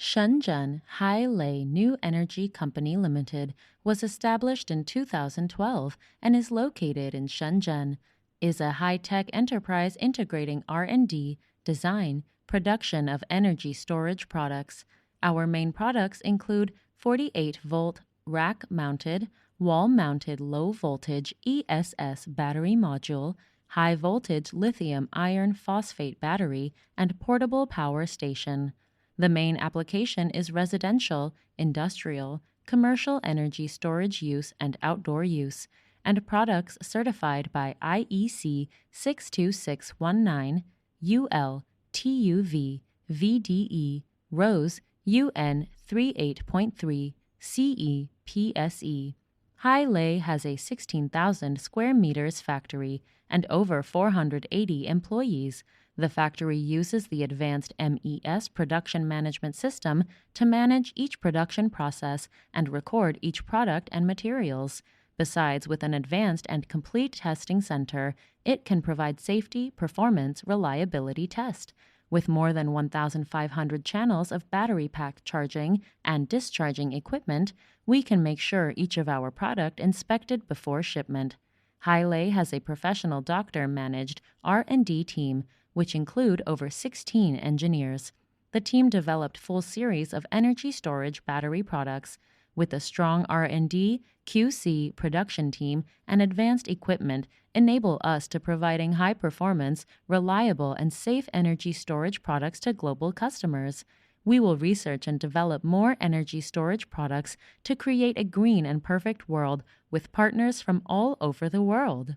ShenZhen HaiLei New Energy Company Limited was established in 2012 and is located in Shenzhen, is a high-tech enterprise integrating R&D, design, production of energy storage products. Our main products include 48-volt rack-mounted, wall-mounted low-voltage ESS battery module, high-voltage lithium iron phosphate battery, and portable power station. The main application is residential, industrial, commercial energy storage use and outdoor use, and products certified by IEC 62619, UL, TUV, VDE, RoHS, UN 38.3, CE, PSE. HaiLei has a 16,000 square meters factory and over 480 employees. The factory uses the advanced MES production management system to manage each production process and record each product and materials. Besides, with an advanced and complete testing center, it can provide safety, performance, reliability test. With more than 1,500 channels of battery pack charging and discharging equipment, we can make sure each of our product inspected before shipment. HaiLei has a professional doctor-managed R&D team, which include over 16 engineers. The team developed full series of energy storage battery products. With a strong R&D, QC production team, and advanced equipment enable us to providing high-performance, reliable, and safe energy storage products to global customers. We will research and develop more energy storage products to create a green and perfect world with partners from all over the world.